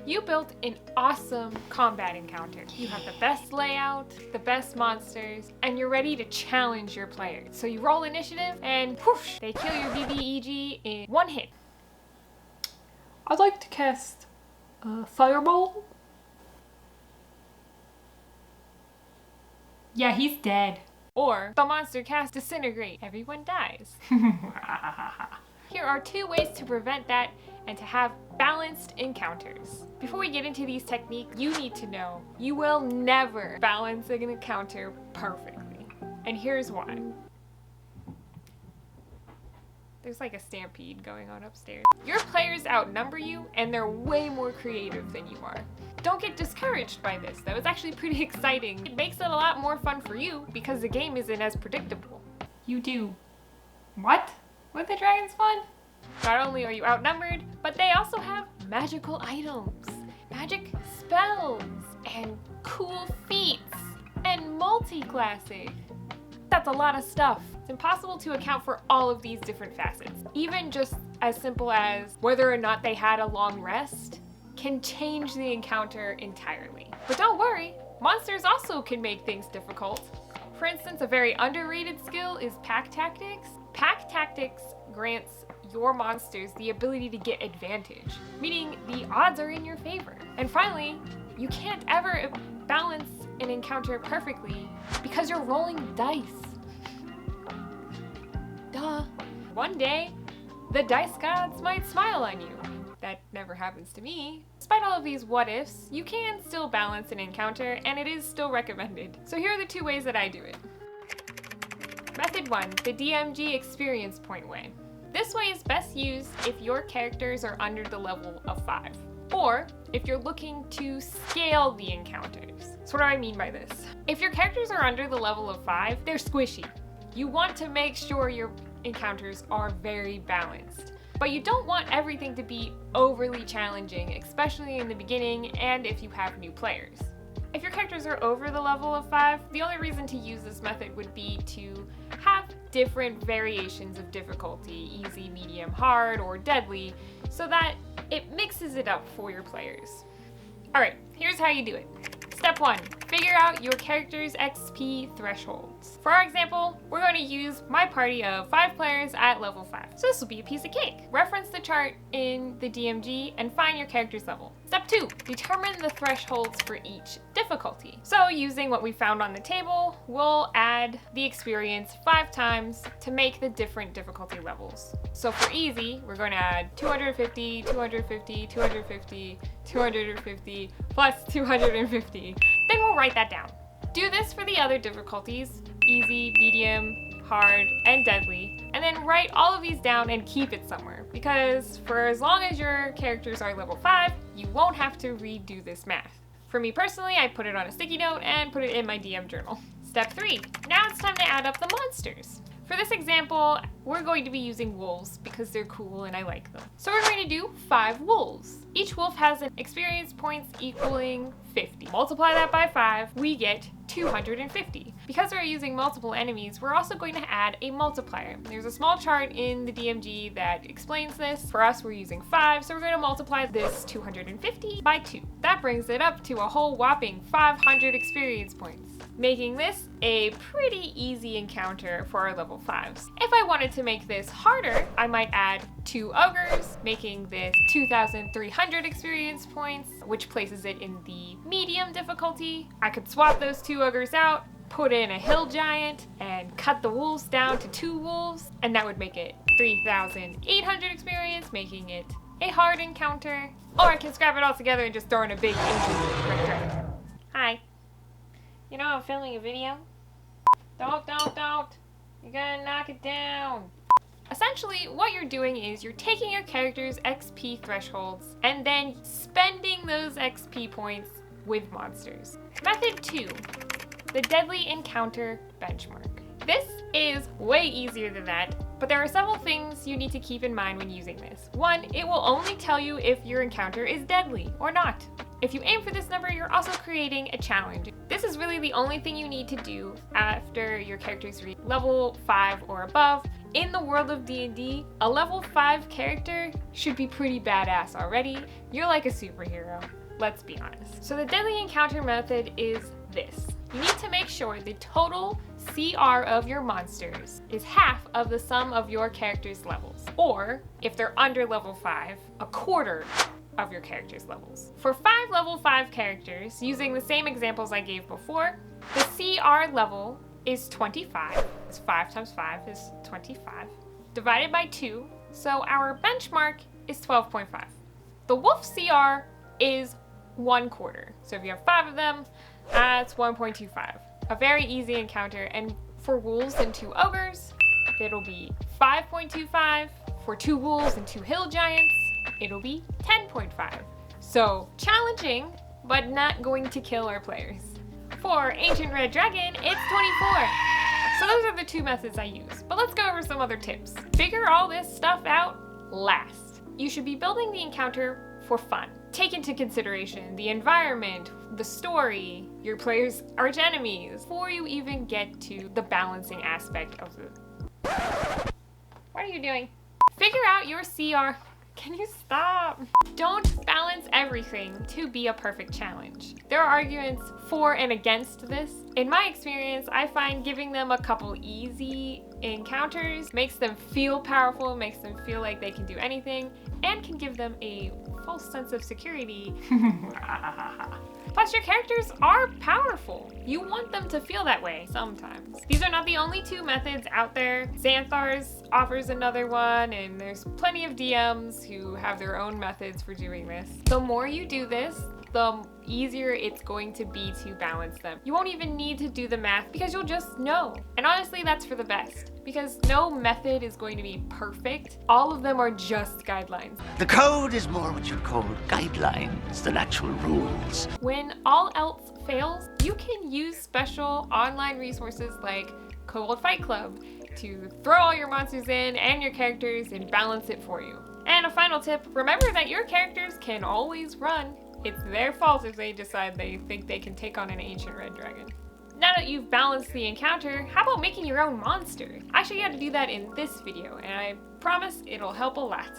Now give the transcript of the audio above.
You built an awesome combat encounter. You have the best layout, the best monsters, and you're ready to challenge your players. So you roll initiative and whoosh, they kill your BBEG in one hit. I'd like to cast Fireball. Yeah, he's dead. Or the monster casts Disintegrate. Everyone dies. Here are 2 ways to prevent that and to have balanced encounters. Before we get into these techniques, you need to know you will never balance an encounter perfectly. And here's why. There's like a stampede going on upstairs. Your players outnumber you and they're way more creative than you are. Don't get discouraged by this though, it's actually pretty exciting. It makes it a lot more fun for you because the game isn't as predictable. You do. What? With the dragon spawn? Not only are you outnumbered, but they also have magical items, magic spells, and cool feats, and multi-classing. That's a lot of stuff. It's impossible to account for all of these different facets. Even just as simple as whether or not they had a long rest can change the encounter entirely. But don't worry, monsters also can make things difficult. For instance, a very underrated skill is Pack Tactics. Pack Tactics grants your monsters the ability to get advantage, meaning the odds are in your favor. And finally, you can't ever balance an encounter perfectly because you're rolling dice. Duh. One day, the dice gods might smile on you. That never happens to me. Despite all of these what ifs, you can still balance an encounter and it is still recommended. So here are the 2 ways that I do it. Method 1, the DMG experience point way. This way is best used if your characters are under the level of 5, or if you're looking to scale the encounters. So what do I mean by this? If your characters are under the level of 5, they're squishy. You want to make sure your encounters are very balanced, but you don't want everything to be overly challenging, especially in the beginning and if you have new players. If your characters are over the level of 5, the only reason to use this method would be to have different variations of difficulty, easy, medium, hard, or deadly, so that it mixes it up for your players. Alright, here's how you do it. Step 1, figure out your character's XP thresholds. For our example, we're going to use my party of 5 players at level 5. So this will be a piece of cake. Reference the chart in the DMG and find your character's level. Step 2, determine the thresholds for each difficulty. So using what we found on the table, we'll add the experience 5 times to make the different difficulty levels. So for easy, we're going to add 250, 250, 250, 250, plus 250. Then we'll write that down. Do this for the other difficulties, easy, medium, hard, and deadly, and then write all of these down and keep it somewhere, because for as long as your characters are level 5, you won't have to redo this math. For me personally, I put it on a sticky note and put it in my DM journal. Step 3, now it's time to add up the monsters. For this example, we're going to be using wolves because they're cool and I like them. So we're going to do 5 wolves. Each wolf has an experience points equaling 50. Multiply that by 5, we get 250. Because we're using multiple enemies, we're also going to add a multiplier. There's a small chart in the DMG that explains this. For us, we're using 5, so we're going to multiply this 250 by 2. That brings it up to a whole whopping 500 experience points, making this a pretty easy encounter for our level 5s. If I wanted to make this harder, I might add 2 ogres, making this 2,300 experience points, which places it in the medium difficulty. I could swap those 2 ogres out, put in a hill giant, and cut the wolves down to 2 wolves, and that would make it 3,800 experience, making it a hard encounter. Or I can scrap it all together and just throw in a big right. Hi. You know I'm filming a video? Don't. You're gonna knock it down. Essentially, what you're doing is you're taking your character's XP thresholds and then spending those XP points with monsters. Method 2, the deadly encounter benchmark. This is way easier than that, but there are several things you need to keep in mind when using this. 1, it will only tell you if your encounter is deadly or not. If you aim for this number, you're also creating a challenge. This is really the only thing you need to do after your characters reach level 5 or above. in the world of D&D, a level 5 character should be pretty badass already. You're like a superhero, let's be honest. So the deadly encounter method is this. You need to make sure the total CR of your monsters is half of the sum of your character's levels. Or, if they're under level 5, a quarter of your character's levels. For 5 level 5 characters, using the same examples I gave before, the CR level is 25. It's 5 times 5 is 25. Divided by 2, so our benchmark is 12.5. The wolf CR is 1/4. So if you have 5 of them, that's 1.25. A very easy encounter, and for wolves and 2 ogres, it'll be 5.25. For 2 wolves and 2 hill giants, it'll be 10.5. So challenging, but not going to kill our players. For Ancient Red Dragon, it's 24. So those are the 2 methods I use, but let's go over some other tips. Figure all this stuff out last. You should be building the encounter for fun. Take into consideration the environment, the story, your players' arch enemies, before you even get to the balancing aspect of the... What are you doing? Figure out your CR. Can you stop? Don't balance everything to be a perfect challenge. There are arguments for and against this. In my experience, I find giving them a couple easy encounters makes them feel powerful, makes them feel like they can do anything, and can give them a false sense of security. Plus, your characters are powerful. You want them to feel that way sometimes. These are not the only 2 methods out there. Xanthar's offers another one, and there's plenty of DMs who have their own methods for doing this. The more you do this, the easier it's going to be to balance them. You won't even need to do the math because you'll just know. And honestly, that's for the best, because no method is going to be perfect. All of them are just guidelines. The code is more what you'd call guidelines than actual rules. When all else fails, you can use special online resources like Kobold Fight Club to throw all your monsters in and your characters and balance it for you. And a final tip, remember that your characters can always run. It's their fault if they decide they think they can take on an Ancient Red Dragon. Now that you've balanced the encounter, how about making your own monster? I showed you how to do that in this video, and I promise it'll help a lot.